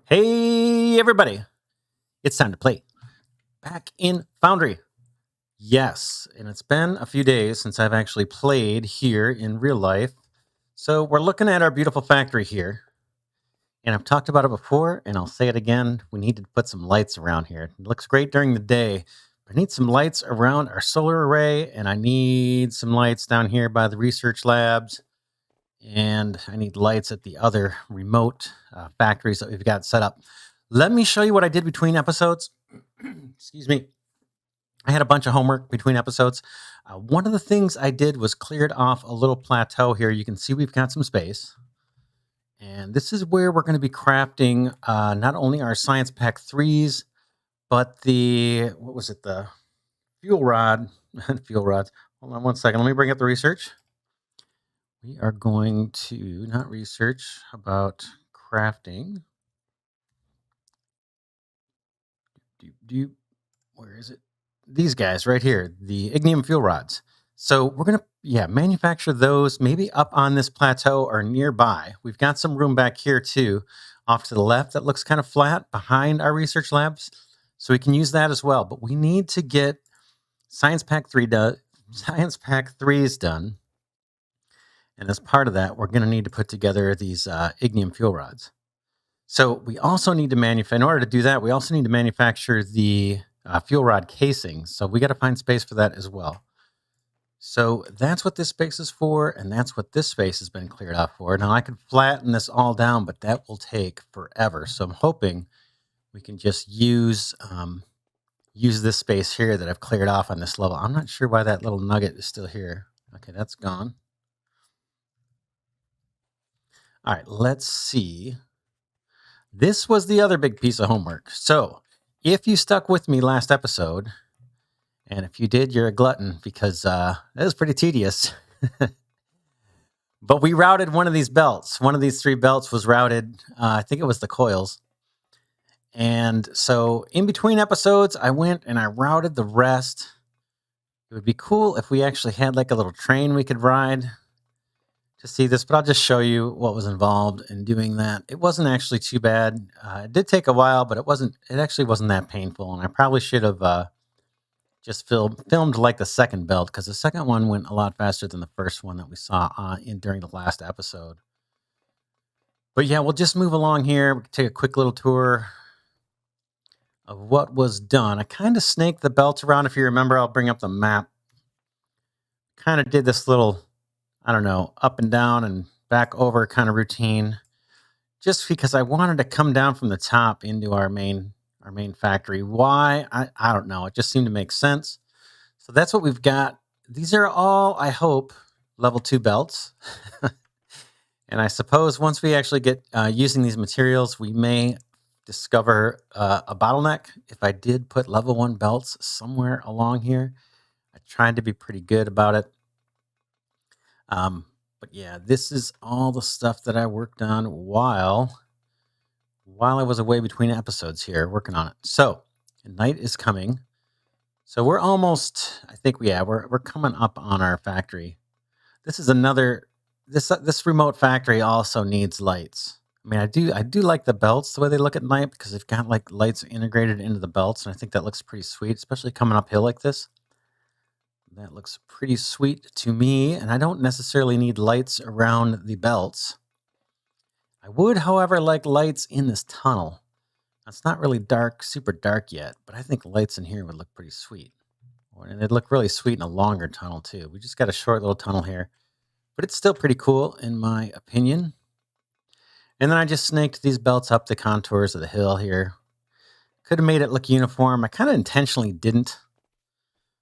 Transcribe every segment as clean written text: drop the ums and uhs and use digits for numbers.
Hey, everybody. It's time to play back in Foundry. Yes, and it's been a few days since I've actually played here in real life. So we're looking at our beautiful factory here. And I've talked about it before, and I'll say it again. We need to put some lights around here. It looks great during the day. I need some lights around our solar array, and I need some lights down here by the research labs. And I need lights at the other remote factories that we've got set up. Let me show you what I did between episodes. Excuse me. I had a bunch of homework between episodes. One of the things I did was cleared off a little plateau here. You can see we've got some space. And this is where we're going to be crafting not only our Science Pack 3s, but the fuel rod, fuel rods. Hold on one second. Let me bring up the research. We are going to not research about crafting. Where is it? These guys right here, the ignium fuel rods. So we're going to, manufacture those maybe up on this plateau or nearby. We've got some room back here too, off to the left that looks kind of flat behind our research labs. So we can use that as well. But we need to get Science Pack 3s done. And as part of that, we're going to need to put together these ignium fuel rods. So we also need to manufacture, in order to do that, we also need to manufacture the fuel rod casings. So we got to find space for that as well. So that's what this space is for, and that's what this space has been cleared off for. Now I could flatten this all down, but that will take forever. So I'm hoping we can just use this space here that I've cleared off on this level. I'm not sure why that little nugget is still here. Okay, that's gone. All right, let's see. This was the other big piece of homework. So if you stuck with me last episode, and if you did, you're a glutton because it was pretty tedious. But we routed one of these belts. One of these 3 belts was routed. I think it was the coils. And so in between episodes, I went and I routed the rest. It would be cool if we actually had like a little train we could ride to see this, but I'll just show you what was involved in doing that. It wasn't actually too bad. It did take a while, but it actually wasn't that painful. And I probably should have just filmed like the second belt, because the second one went a lot faster than the first one that we saw during the last episode. But yeah, we'll just move along here. We can take a quick little tour of what was done. I kind of snaked the belt around. If you remember, I'll bring up the map. Kind of did this little, I don't know, up and down and back over kind of routine, just because I wanted to come down from the top into our main factory. Why? I don't know. It just seemed to make sense. So that's what we've got. These are all, I hope, level 2 belts. And I suppose once we actually get using these materials, we may discover a bottleneck. If I did put level 1 belts somewhere along here, I tried to be pretty good about it. But yeah, this is all the stuff that I worked on while I was away between episodes here working on it. So night is coming. So we're almost, I think we're coming up on our factory. This is another, this remote factory also needs lights. I mean, I do like the belts, the way they look at night, because they've got like lights integrated into the belts. And I think that looks pretty sweet, especially coming uphill like this. That looks pretty sweet to me, and I don't necessarily need lights around the belts. I would, however, like lights in this tunnel. It's not really dark, super dark yet, but I think lights in here would look pretty sweet. And it'd look really sweet in a longer tunnel, too. We just got a short little tunnel here, but it's still pretty cool, in my opinion. And then I just snaked these belts up the contours of the hill here. Could have made it look uniform. I kind of intentionally didn't.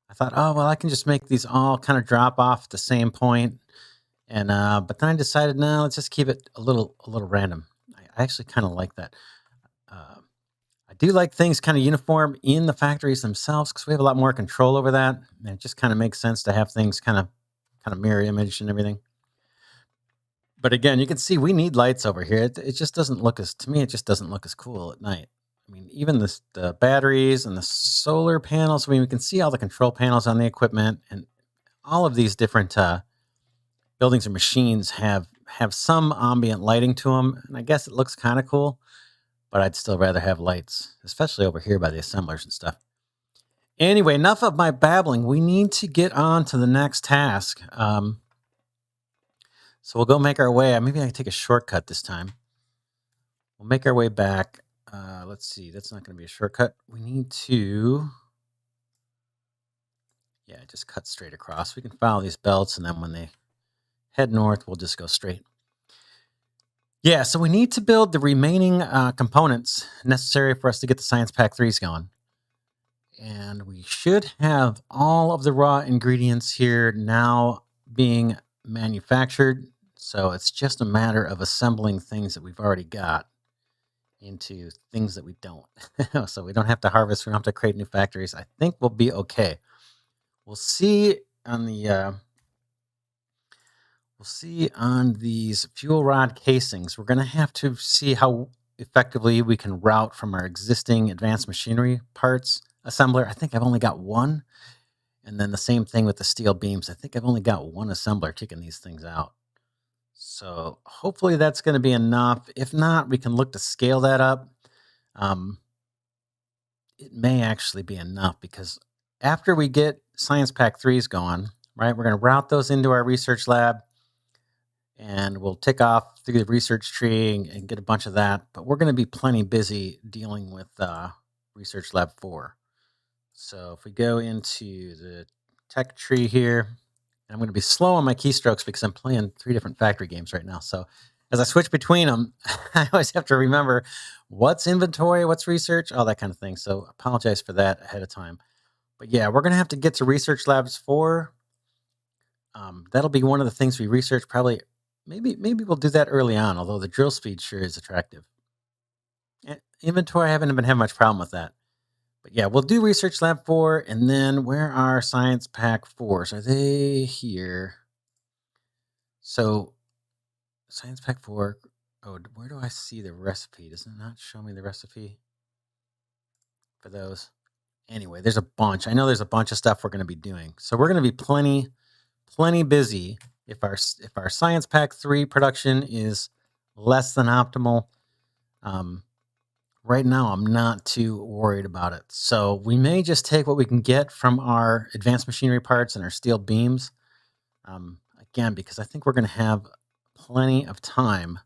I thought, oh, well, I can just make these all kind of drop off at the same point. And but then I decided, no, let's just keep it a little random. I actually kind of like that. I do like things kind of uniform in the factories themselves, because we have a lot more control over that. And it just kind of makes sense to have things kind of mirror image and everything. But again, you can see we need lights over here. It just doesn't look to me, it just doesn't look as cool at night. I mean, even the batteries and the solar panels, I mean, we can see all the control panels on the equipment, and all of these different buildings or machines have some ambient lighting to them. And I guess it looks kind of cool. but I'd still rather have lights, especially over here by the assemblers and stuff. Anyway, enough of my babbling. We need to get on to the next task. So we'll go make our way. Maybe I can take a shortcut this time. We'll make our way back. Let's see. That's not going to be a shortcut. We need to... Yeah, just cut straight across. We can follow these belts, and then when they head north, we'll just go straight. Yeah, so we need to build the remaining components necessary for us to get the Science Pack 3s going. And we should have all of the raw ingredients here now being manufactured. So it's just a matter of assembling things that we've already got into things that we don't. So we don't have to harvest. We don't have to create new factories. I think we'll be okay. We'll see on the... We'll see on these fuel rod casings. We're going to have to see how effectively we can route from our existing advanced machinery parts assembler. I think I've only got one. And then the same thing with the steel beams. I think I've only got one assembler kicking these things out. So hopefully that's going to be enough. If not, we can look to scale that up. It may actually be enough because after we get Science Pack 3s going, right, we're going to route those into our research lab. And we'll tick off through the research tree and get a bunch of that. But we're going to be plenty busy dealing with Research Lab 4. So if we go into the tech tree here, I'm going to be slow on my keystrokes because I'm playing 3 different factory games right now. So as I switch between them, I always have to remember what's inventory, what's research, all that kind of thing. So apologize for that ahead of time. But yeah, we're going to have to get to Research Labs 4. That'll be one of the things we research probably. Maybe we'll do that early on, although the drill speed sure is attractive. Inventory, I haven't been having much problem with that. But yeah, we'll do Research Lab 4, and then where are Science Pack 4s? Are they here? So, Science Pack 4, oh, where do I see the recipe? Does it not show me the recipe for those? Anyway, there's a bunch. I know there's a bunch of stuff we're going to be doing. So we're going to be plenty busy. If our Science Pack 3 production is less than optimal, right now I'm not too worried about it. So we may just take what we can get from our advanced machinery parts and our steel beams. Again, because I think we're going to have plenty of time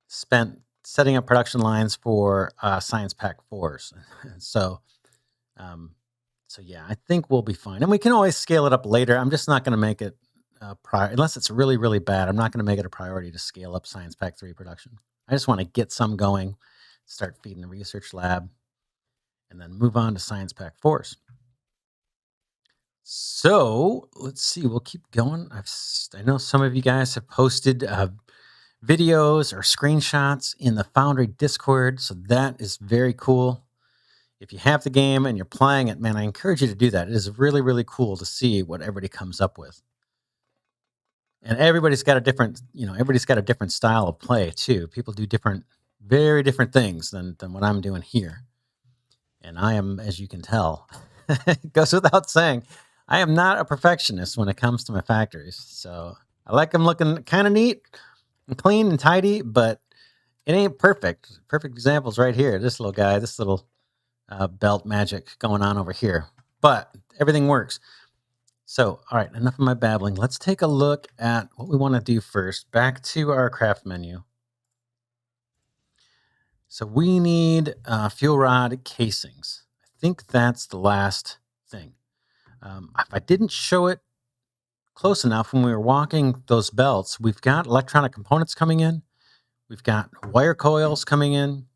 spent setting up production lines for Science Pack 4s. So yeah, I think we'll be fine. And we can always scale it up later. I'm just not going to make it unless it's really, really bad. I'm not going to make it a priority to scale up Science Pack 3 production. I just want to get some going, start feeding the research lab, and then move on to Science Pack 4s. So let's see. We'll keep going. I know some of you guys have posted videos or screenshots in the Foundry Discord, so that is very cool. If you have the game and you're playing it, man, I encourage you to do that. It is really, really cool to see what everybody comes up with. And everybody's got a different style of play too. People do very different things than what I'm doing here. And I am, as you can tell, it goes without saying, I am not a perfectionist when it comes to my factories. So I like them looking kind of neat and clean and tidy, but it ain't perfect. Perfect examples right here. This little guy, this little belt magic going on over here. But everything works. So, all right, enough of my babbling. Let's take a look at what we want to do first. Back to our craft menu. So we need fuel rod casings. I think that's the last thing. If I didn't show it close enough when we were walking those belts, we've got electronic components coming in. We've got wire coils coming in.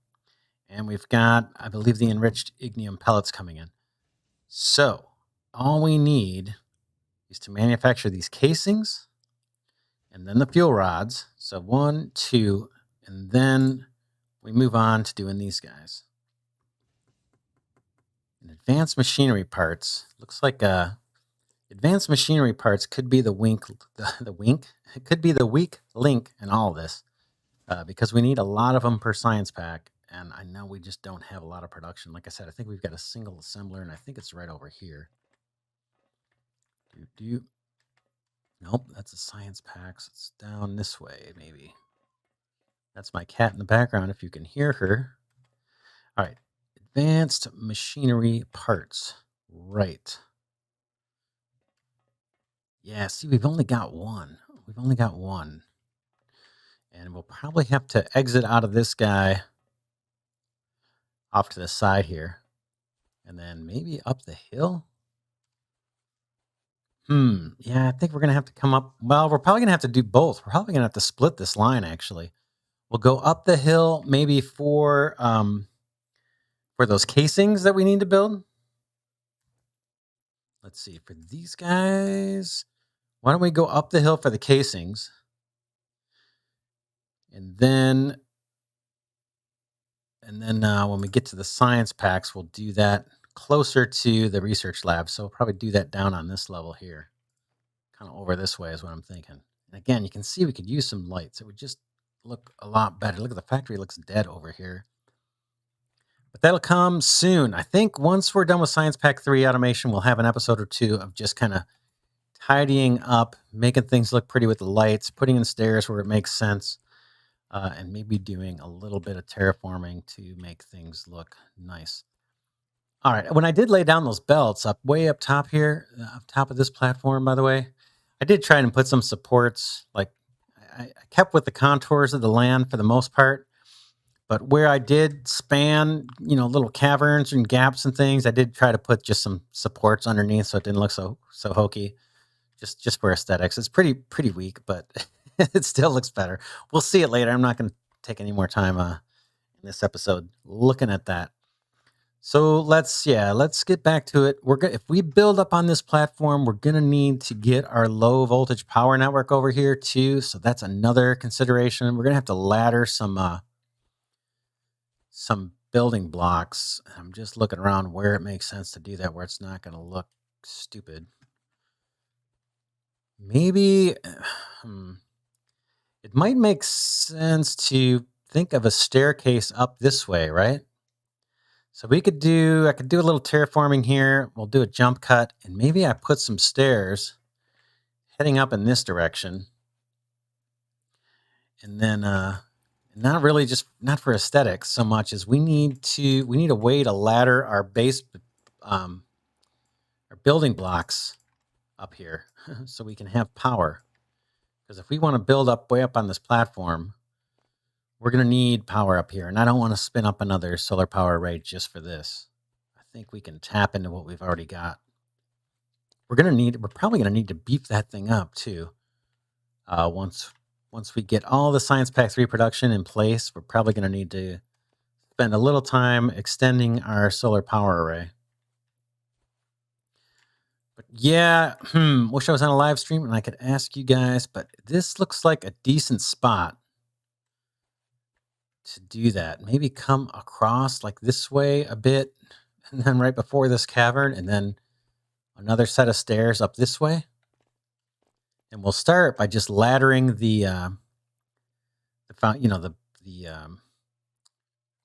And we've got, I believe, the enriched ignium pellets coming in. So all we need is to manufacture these casings and then the fuel rods. So 1, 2, and then we move on to doing these guys. And advanced machinery parts, looks like advanced machinery parts could be the wink. It could be the weak link in all of this because we need a lot of them per science pack. And I know we just don't have a lot of production. Like I said, I think we've got a single assembler, and I think it's right over here. Nope, that's a science pack. So it's down this way, maybe. That's my cat in the background, if you can hear her. All right. Advanced machinery parts. Right. Yeah, see, we've only got one. We've only got one. And we'll probably have to exit out of this guy off to the side here. And then maybe up the hill. Yeah, I think we're going to have to come up. Well, we're probably going to have to do both. We're probably going to have to split this line, actually. We'll go up the hill maybe for those casings that we need to build. Let's see, for these guys, why don't we go up the hill for the casings? And then when we get to the science packs, we'll do that closer to the research lab. So we'll probably do that down on this level here. Kind of over this way is what I'm thinking. And again, you can see we could use some lights. It would just look a lot better. Look at the factory, looks dead over here. But that'll come soon. I think once we're done with Science Pack 3 automation, we'll have an episode or two of just kind of tidying up, making things look pretty with the lights, putting in stairs where it makes sense, and maybe doing a little bit of terraforming to make things look nice. All right, when I did lay down those belts way up top here, up top of this platform, by the way, I did try and put some supports. Like I kept with the contours of the land for the most part. But where I did span, little caverns and gaps and things, I did try to put just some supports underneath so it didn't look so hokey. Just for aesthetics. It's pretty weak, but it still looks better. We'll see it later. I'm not going to take any more time in this episode looking at that. So let's get back to it. If we build up on this platform, we're going to need to get our low voltage power network over here too. So that's another consideration. We're going to have to ladder some building blocks. I'm just looking around where it makes sense to do that, where it's not going to look stupid. Maybe it might make sense to think of a staircase up this way, right? So I could do a little terraforming here. We'll do a jump cut, and maybe I put some stairs heading up in this direction. And then not for aesthetics so much as we need a way to ladder our base, our building blocks up here so we can have power. Because if we want to build up way up on this platform, we're going to need power up here. And I don't want to spin up another solar power array just for this. I think we can tap into what we've already got. We're probably going to need to beef that thing up too. Once we get all the Science Pack 3 production in place, we're probably going to need to spend a little time extending our solar power array. But yeah, wish I was on a live stream and I could ask you guys, but this looks like a decent spot to do that. Maybe come across like this way a bit, and then right before this cavern, and then another set of stairs up this way. And we'll start by just laddering what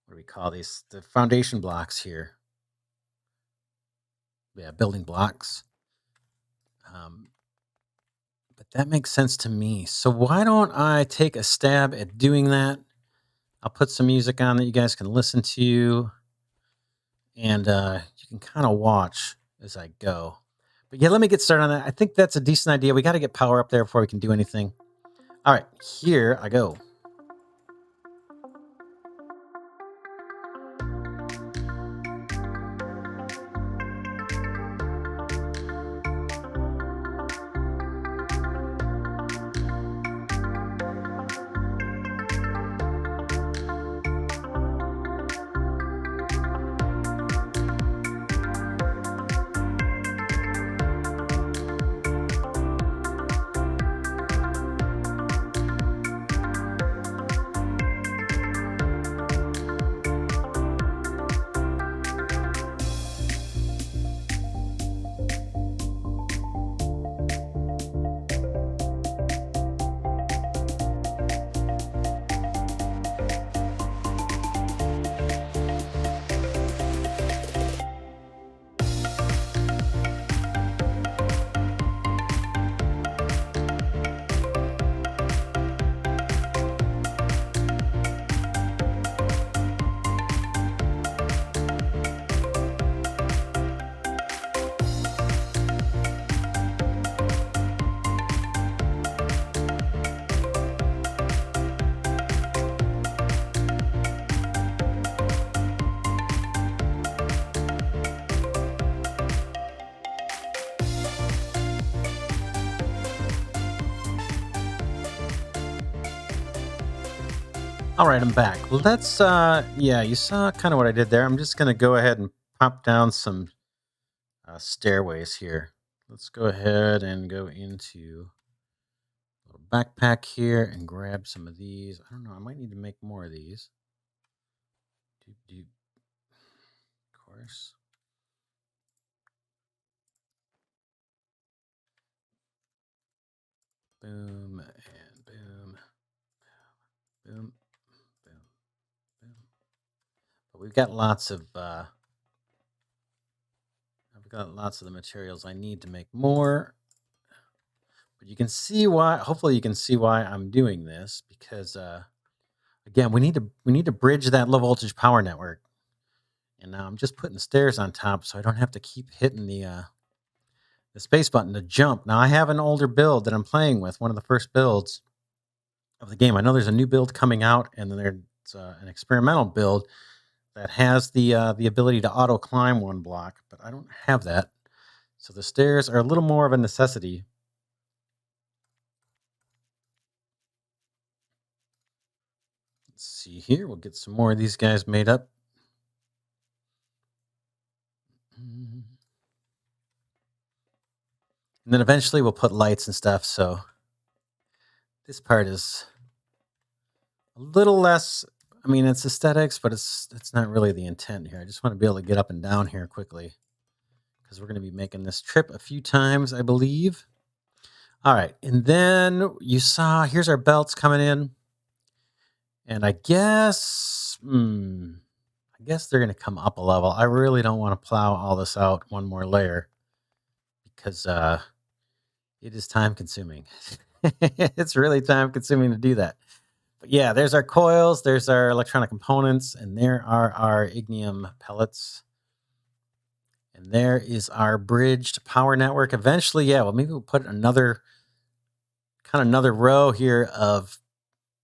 do we call these? The foundation blocks here. Yeah, building blocks. But that makes sense to me. So why don't I take a stab at doing that? I'll put some music on that you guys can listen to, and you can kind of watch as I go. But yeah, let me get started on that. I think that's a decent idea. We got to get power up there before we can do anything. All right, here I go. All right, I'm back. Let's, yeah, you saw kind of what I did there. I'm just going to go ahead and pop down some stairways here. Let's go ahead and go into a little backpack here and grab some of these. I don't know. I might need to make more of these. Of course. Boom and boom. Boom. Boom. Boom. But we've got lots of I've got lots of the materials I need to make more. But you can see why, hopefully you can see why I'm doing this, because again, we need to bridge that low voltage power network. And now I'm just putting stairs on top so I don't have to keep hitting the space button to jump. Now I have an older build that I'm playing with, one of the first builds of the game. I know there's a new build coming out, and then there's an experimental build that has the ability to auto climb one block, but I don't have that. So the stairs are a little more of a necessity. Let's see here. We'll get some more of these guys made up. And then eventually we'll put lights and stuff. So this part is a little less, I mean, it's aesthetics, but it's not really the intent here. I just want to be able to get up and down here quickly, because we're going to be making this trip a few times, I believe. All right. And then you saw, here's our belts coming in. And I guess they're going to come up a level. I really don't want to plow all this out one more layer, because it is time consuming. It's really time consuming to do that. But yeah, there's our coils, there's our electronic components, and there are our ignium pellets. And there is our bridged power network. Eventually, yeah, well, maybe we'll put another row here of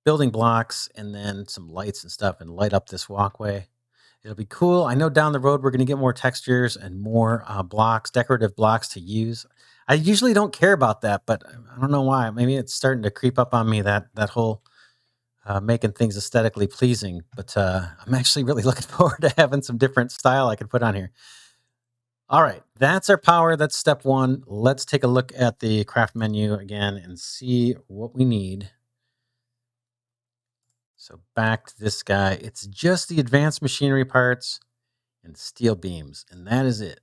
building blocks and then some lights and stuff, and light up this walkway. It'll be cool. I know down the road we're going to get more textures and more blocks, decorative blocks to use. I usually don't care about that, but I don't know why. Maybe it's starting to creep up on me, that whole making things aesthetically pleasing. But I'm actually really looking forward to having some different style I can put on here. All right, that's our power. That's step one. Let's take a look at the craft menu again and see what we need. So back to this guy. It's just the advanced machinery parts and steel beams, and that is it.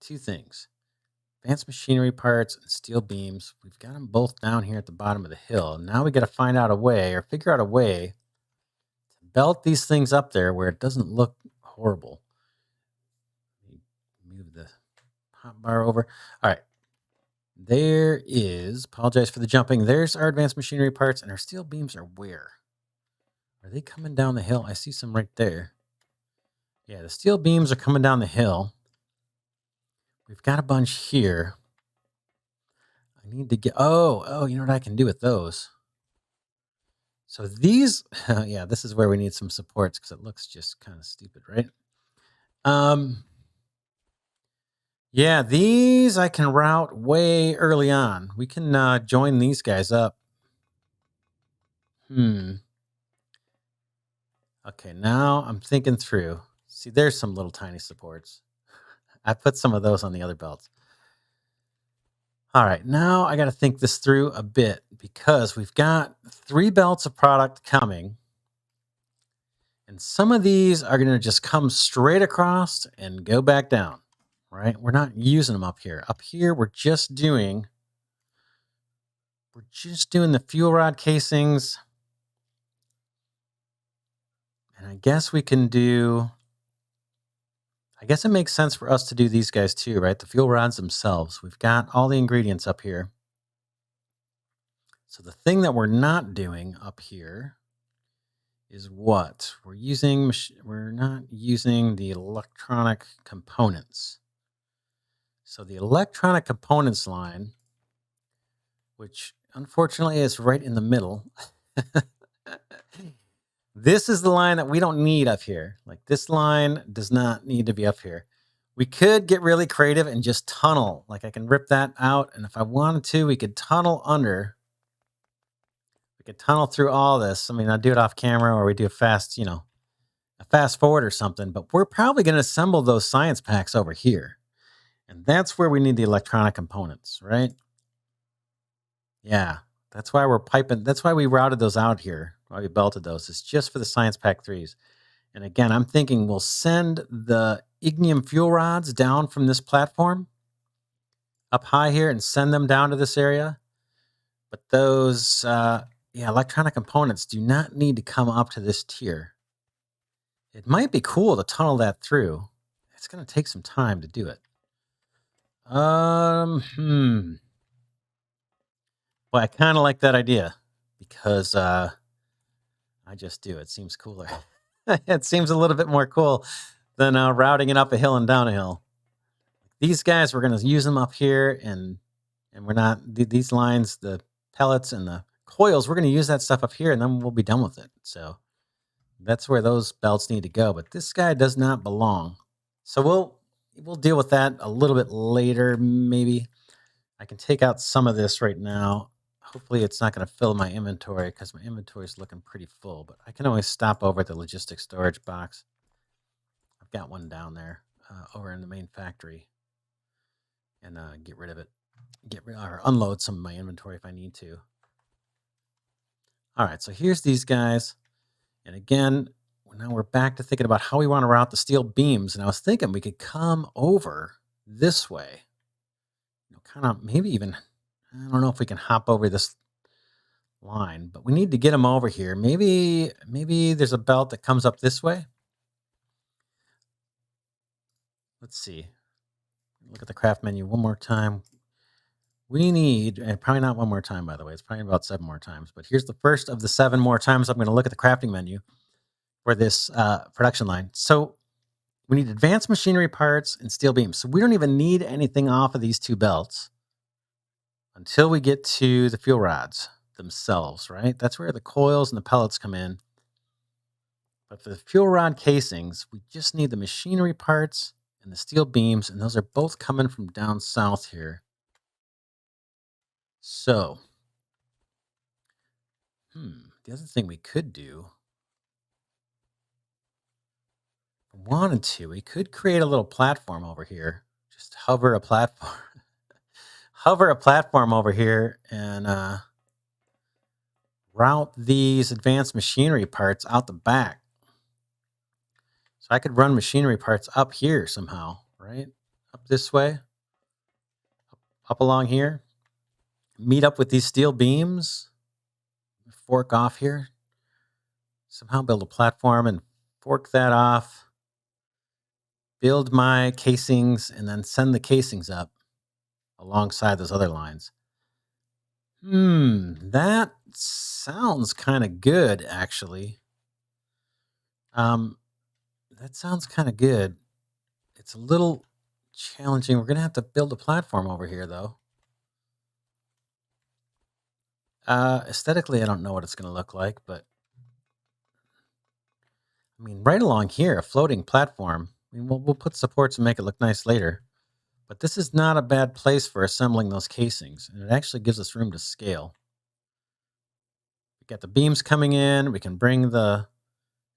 Two things: advanced machinery parts and steel beams. We've got them both down here at the bottom of the hill. Now we got to find out a way, or figure out a way, to belt these things up there where it doesn't look horrible. Move the hot bar over. All right. There is, apologize for the jumping. There's our advanced machinery parts, and our steel beams are where? Are they coming down the hill? I see some right there. Yeah, the steel beams are coming down the hill. We've got a bunch here. I need to get, oh, you know what I can do with those? So these, yeah, this is where we need some supports, because it looks just kind of stupid, right? Yeah, these I can route way early on. We can join these guys up. Okay, now I'm thinking through. See, there's some little tiny supports. I put some of those on the other belts. All right, now I got to think this through a bit, because we've got 3 belts of product coming. And some of these are going to just come straight across and go back down, right? We're not using them up here. Up here, we're just doing the fuel rod casings. And I guess we can do, I guess it makes sense for us to do these guys too, right? The fuel rods themselves. We've got all the ingredients up here. So the thing that we're not doing up here is what? We're not using the electronic components. So the electronic components line, which unfortunately is right in the middle. This is the line that we don't need up here. Like, this line does not need to be up here. We could get really creative and just tunnel. Like, I can rip that out, and if I wanted to, we could tunnel under. We could tunnel through all this. I mean, I'll do it off camera or we do a fast, a fast forward or something, but we're probably going to assemble those science packs over here. And that's where we need the electronic components, right? Yeah, that's why we're piping. That's why we routed those out here. Why we belted those. It's just for the Science Pack 3s. And again, I'm thinking we'll send the ignium fuel rods down from this platform up high here and send them down to this area. But those electronic components do not need to come up to this tier. It might be cool to tunnel that through. It's going to take some time to do it. Well, I kind of like that idea because I just do. It seems cooler. It seems a little bit more cool than routing it up a hill and down a hill. These guys, we're going to use them up here, and we're not, these lines, the pellets and the coils, we're going to use that stuff up here, and then we'll be done with it. So that's where those belts need to go. But this guy does not belong. So we'll deal with that a little bit later, maybe. I can take out some of this right now. Hopefully it's not going to fill my inventory because my inventory is looking pretty full. But I can always stop over at the logistics storage box. I've got one down there over in the main factory. And get rid of it. Or unload some of my inventory if I need to. All right, so here's these guys. And again, now we're back to thinking about how we want to route the steel beams. And I was thinking we could come over this way. Kind of maybe even, I don't know if we can hop over this line, but we need to get them over here. Maybe there's a belt that comes up this way. Let's see. Look at the craft menu one more time. We need, and probably not one more time, by the way. It's probably about 7 more times. But here's the first of the 7 more times I'm going to look at the crafting menu for this production line. So we need advanced machinery parts and steel beams. So we don't even need anything off of these 2 belts until we get to the fuel rods themselves, right? That's where the coils and the pellets come in. But for the fuel rod casings, we just need the machinery parts and the steel beams, and those are both coming from down south here. So, the other thing we could do, if we wanted to, we could create a little platform over here. Just hover a platform. Hover a platform over here and route these advanced machinery parts out the back. So I could run machinery parts up here somehow, right? Up this way, up along here. Meet up with these steel beams, fork off here. Somehow build a platform and fork that off. Build my casings and then send the casings up alongside those other lines. That sounds kind of good, actually. That sounds kind of good. It's a little challenging. We're going to have to build a platform over here, though. Aesthetically, I don't know what it's going to look like, but I mean, right along here, a floating platform. I mean, we'll put supports and make it look nice later. But this is not a bad place for assembling those casings, and it actually gives us room to scale. We got the beams coming in. We can bring the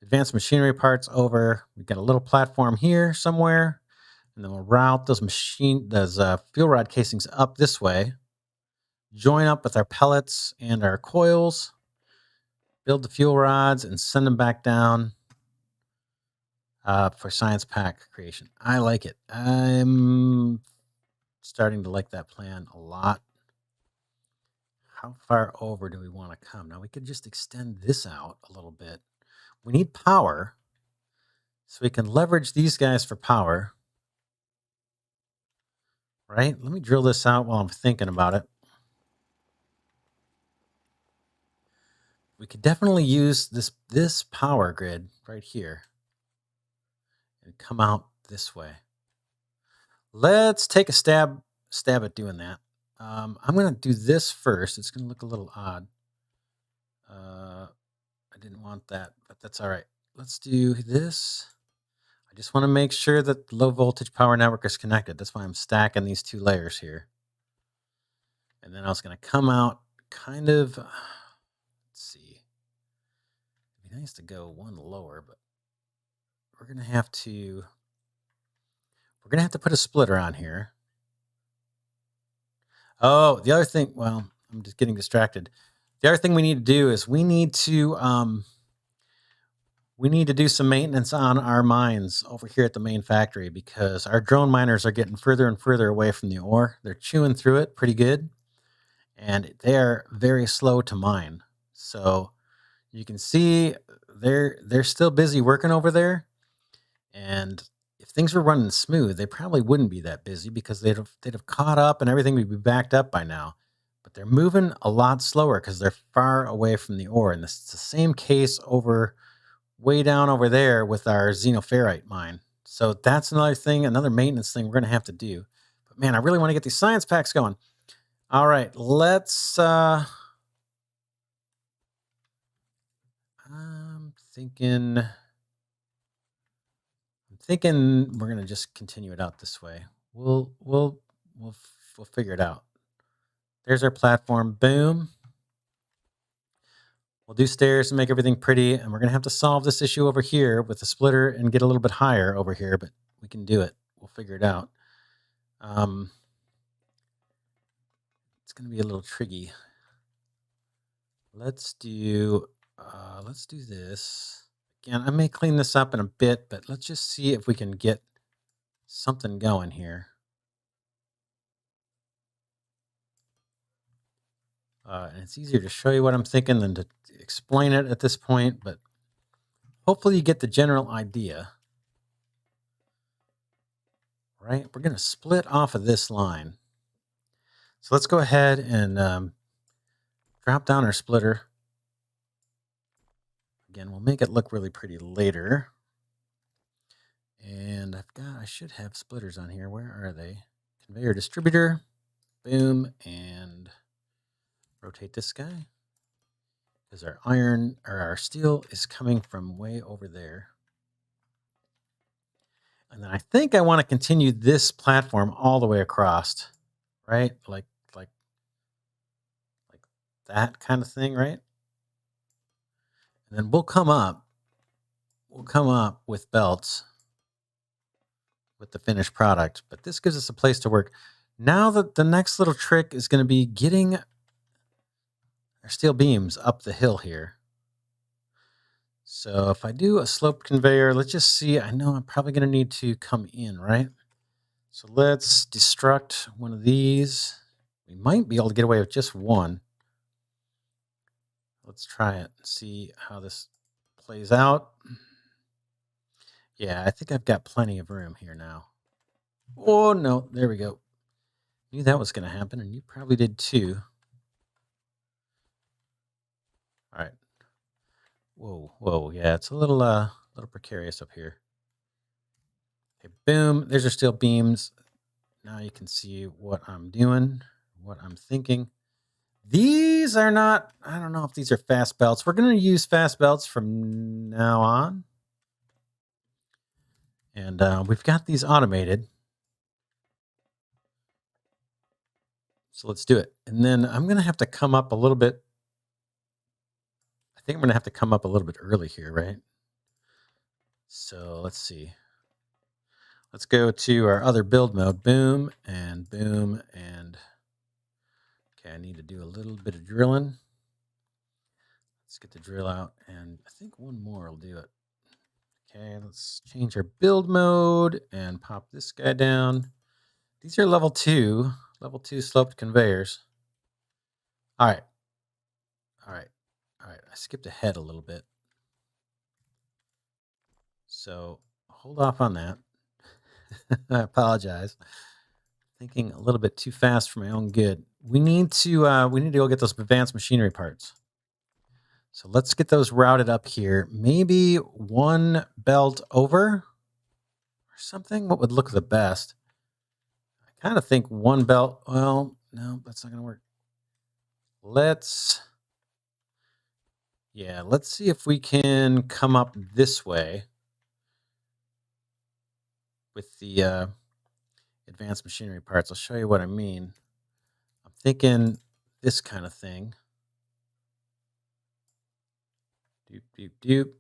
advanced machinery parts over. We've got a little platform here somewhere, and then we'll route those fuel rod casings up this way. Join up with our pellets and our coils. Build the fuel rods and send them back down for science pack creation. I like it. I'm starting to like that plan a lot. How far over do we want to come? Now we could just extend this out a little bit. We need power, so we can leverage these guys for power. Right? Let me drill this out while I'm thinking about it. We could definitely use this power grid right here and come out this way. Let's take a stab at doing that. I'm going to do this first. It's going to look a little odd. I didn't want that, but that's all right. Let's do this. I just want to make sure that the low voltage power network is connected. That's why I'm stacking these 2 layers here. And then I was going to come out kind of, let's Let's see. It'd be nice to go one lower, but we're gonna have to put a splitter on here. Oh, the other thing, well, I'm just getting distracted. The other thing we need to do is we need to do some maintenance on our mines over here at the main factory because our drone miners are getting further and further away from the ore. They're chewing through it pretty good, and they're very slow to mine. So you can see they're still busy working over there, and if things were running smooth, they probably wouldn't be that busy because they'd have caught up and everything would be backed up by now. But they're moving a lot slower because they're far away from the ore, and this is the same case over way down over there with our xenoferrite mine. So that's another thing, another maintenance thing we're going to have to do. But man, I really want to get these science packs going. All right, let's I'm thinking we're going to just continue it out this way. We'll figure it out. There's our platform. Boom. We'll do stairs to make everything pretty, and we're going to have to solve this issue over here with the splitter and get a little bit higher over here, but we can do it. We'll figure it out. It's going to be a little tricky. Let's do this. Again, I may clean this up in a bit, but let's just see if we can get something going here. And it's easier to show you what I'm thinking than to explain it at this point, but hopefully you get the general idea. Right? We're going to split off of this line. So let's go ahead and drop down our splitter. Again, we'll make it look really pretty later. And I should have splitters on here. Where are they? Conveyor distributor. Boom. And rotate this guy. Because our steel is coming from way over there. And then I think I want to continue this platform all the way across. Right? Like that kind of thing, right? And then we'll come up with belts with the finished product, but this gives us a place to work. Now that the next little trick is going to be getting our steel beams up the hill here. So if I do a sloped conveyor, let's just see. I know I'm probably going to need to come in, right? So let's destruct one of these. We might be able to get away with just one. Let's try it and see how this plays out. Yeah, I think I've got plenty of room here now. Oh, no, there we go. Knew that was going to happen, and you probably did too. All right. Whoa, yeah, it's a little precarious up here. Okay, boom, there's our steel beams. Now you can see what I'm doing, what I'm thinking. These are not, I don't know if these are fast belts. We're going to use fast belts from now on. And we've got these automated. So let's do it. And then I'm going to have to come up a little bit. I think I'm going to have to come up a little bit early here, right? So let's see. Let's go to our other build mode. Boom and boom and... Okay, I need to do a little bit of drilling. Let's get the drill out, and I think one more will do it. Okay, let's change our build mode and pop this guy down. These are level 2 sloped conveyors. All right. I skipped ahead a little bit. So hold off on that. I apologize. Thinking a little bit too fast for my own good. We need to go get those advanced machinery parts. So let's get those routed up here. Maybe one belt over or something. What would look the best? I kind of think one belt. Well, no, that's not going to work. Let's see if we can come up this way with the advanced machinery parts. I'll show you what I mean. I'm thinking this kind of thing. Doop, doop, doop.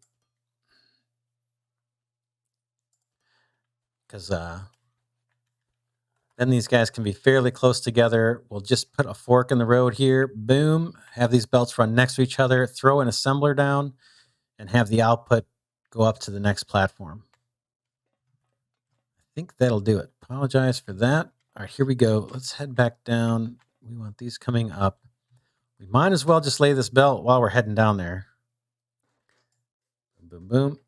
Because then these guys can be fairly close together. We'll just put a fork in the road here. Boom. Have these belts run next to each other. Throw an assembler down and have the output go up to the next platform. I think that'll do it. Apologize for that. All right, here we go. Let's head back down. We want these coming up. We might as well just lay this belt while we're heading down there. Boom, boom.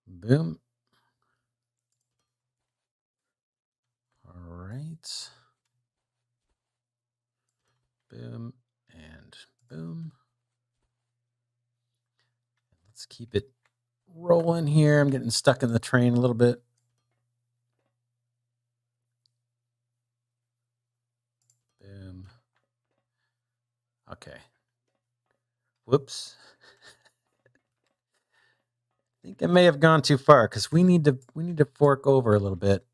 Boom. All right. Boom and boom. Let's keep it rolling here. I'm getting stuck in the train a little bit. Boom. Okay. Whoops. I think I may have gone too far because we need to fork over a little bit.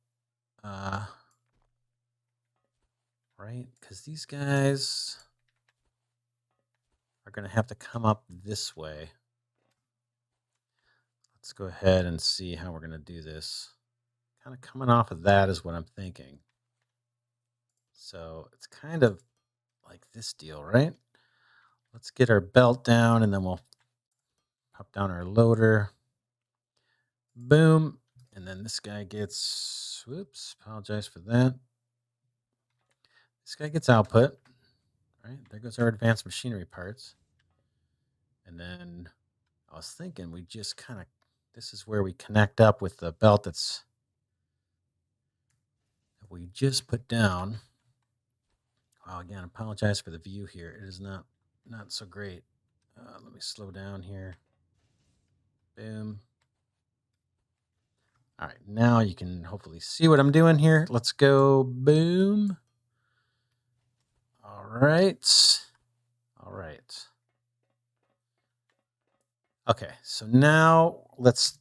Right? Because these guys are going to have to come up this way. Let's go ahead and see how we're going to do this. Kind of coming off of that is what I'm thinking. So it's kind of like this deal, right? Let's get our belt down and then we'll pop down our loader. Boom. And then this guy gets, whoops, apologize for that. This guy gets output. Right, there goes our advanced machinery parts. And then I was thinking we just kind of, this is where we connect up with the belt that we just put down. Wow, again, apologize for the view here. It is not so great. Let me slow down here. Boom. All right, now you can hopefully see what I'm doing here. Let's go. Boom. All right. All right. Okay, so now let's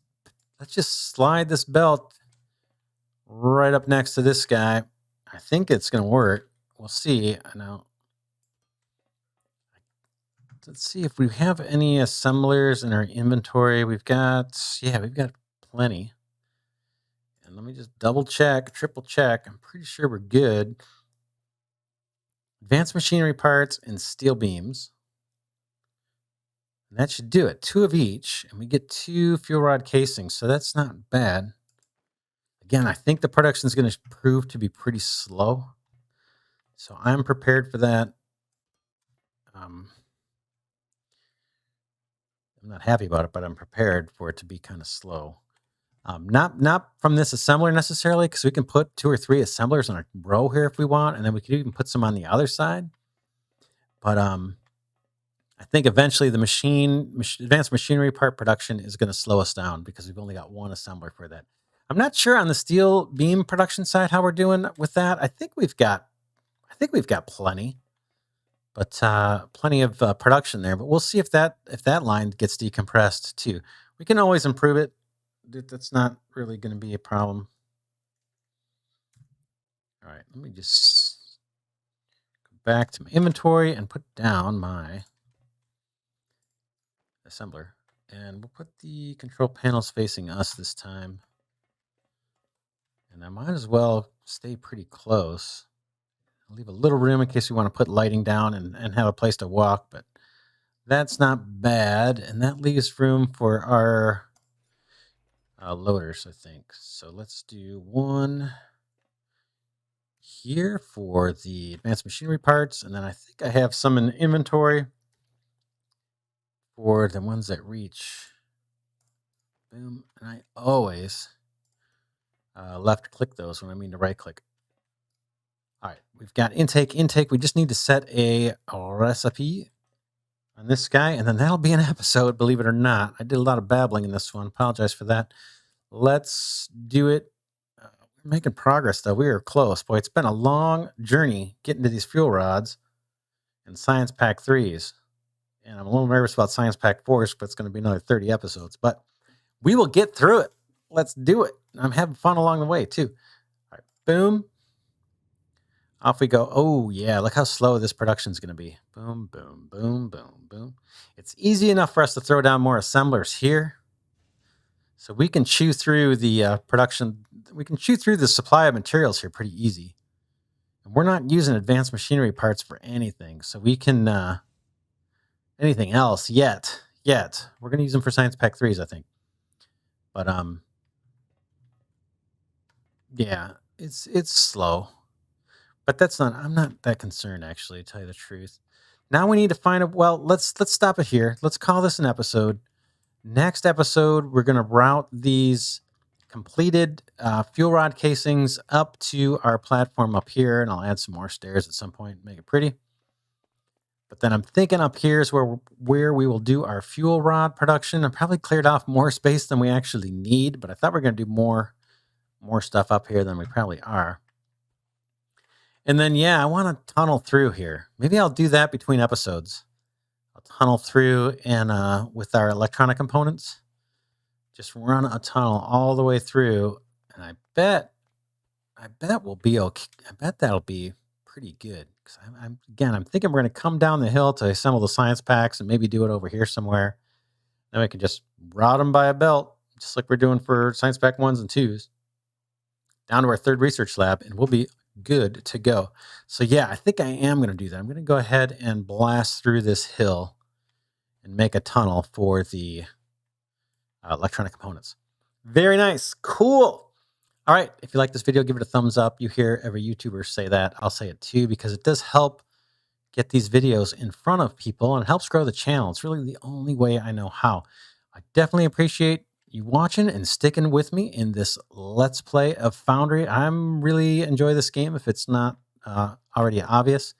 just slide this belt right up next to this guy. I think it's going to work. We'll see. Now, let's see if we have any assemblers in our inventory. We've got plenty. And let me just double check, triple check. I'm pretty sure we're good. Advanced machinery parts and steel beams. And that should do it. 2 of each. And we get 2 fuel rod casings. So that's not bad. Again, I think the production is going to prove to be pretty slow. So I'm prepared for that. I'm not happy about it, but I'm prepared for it to be kind of slow. Not from this assembler necessarily, because we can put 2 or 3 assemblers in a row here if we want, and then we could even put some on the other side. But I think eventually the advanced machinery part production is going to slow us down because we've only got 1 assembler for that. I'm not sure on the steel beam production side how we're doing with that. I think we've got plenty, but plenty of production there. But we'll see if that line gets decompressed too. We can always improve it. That's not really going to be a problem. All right, let me just go back to my inventory and put down my assembler. And we'll put the control panels facing us this time. And I might as well stay pretty close. I'll leave a little room in case we want to put lighting down and have a place to walk, but that's not bad. And that leaves room for our loaders, I think. So let's do 1 here for the advanced machinery parts. And then I think I have some in inventory for the ones that reach. Boom. And I always left click those when I mean to right click. All right, we've got intake. We just need to set a recipe on this guy, and then that'll be an episode, believe it or not. I did a lot of babbling in this one. Apologize for that. Let's do it. We're making progress, though. We are close. Boy, it's been a long journey getting to these fuel rods and Science Pack 3s. And I'm a little nervous about Science Pack 4s, but it's going to be another 30 episodes. But we will get through it. Let's do it. I'm having fun along the way, too. All right, boom. Off we go. Oh, yeah. Look how slow this production is going to be. Boom, boom, boom, boom, boom. It's easy enough for us to throw down more assemblers here. So we can chew through the production. We can chew through the supply of materials here pretty easy. And we're not using advanced machinery parts for anything. So we can, anything else yet. We're going to use them for Science Pack 3s, I think. But, yeah, it's slow. But I'm not that concerned, actually, to tell you the truth. Now we need to find a, well, let's stop it here. Let's call this an episode. Next episode, we're going to route these completed fuel rod casings up to our platform up here, and I'll add some more stairs at some point, make it pretty. But then I'm thinking up here is where we will do our fuel rod production. I probably cleared off more space than we actually need, but I thought we were going to do more stuff up here than we probably are. And then, yeah, I want to tunnel through here. Maybe I'll do that between episodes. I'll tunnel through and with our electronic components, just run a tunnel all the way through. And I bet we'll be okay. I bet that'll be pretty good. Because I'm thinking we're going to come down the hill to assemble the science packs and maybe do it over here somewhere. Then we can just route them by a belt, just like we're doing for science pack 1s and 2s, down to our 3rd research lab, and we'll be good to go. So yeah, I think I am going to do that. I'm going to go ahead and blast through this hill and make a tunnel for the electronic components. Very nice. Cool. All right. If you like this video, give it a thumbs up. You hear every YouTuber say that. I'll say it too, because it does help get these videos in front of people and helps grow the channel. It's really the only way I know how. I definitely appreciate you watching and sticking with me in this Let's Play of Foundry. I'm really enjoy this game if it's not already obvious.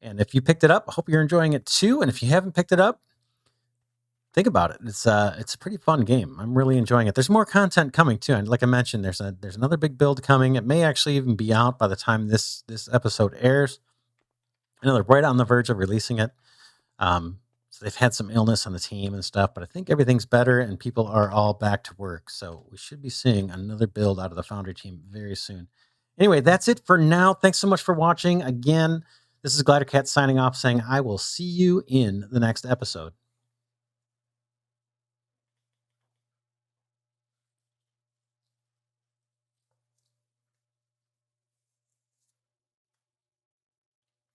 And if you picked it up, I hope you're enjoying it too. And if you haven't picked it up, think about it. It's a pretty fun game. I'm really enjoying it. There's more content coming too. And like I mentioned, there's another big build coming. It may actually even be out by the time this episode airs. I know they're right on the verge of releasing it. So they've had some illness on the team and stuff, but I think everything's better and people are all back to work. So we should be seeing another build out of the Foundry team very soon. Anyway, that's it for now. Thanks so much for watching. Again, this is Glidercat signing off, saying I will see you in the next episode.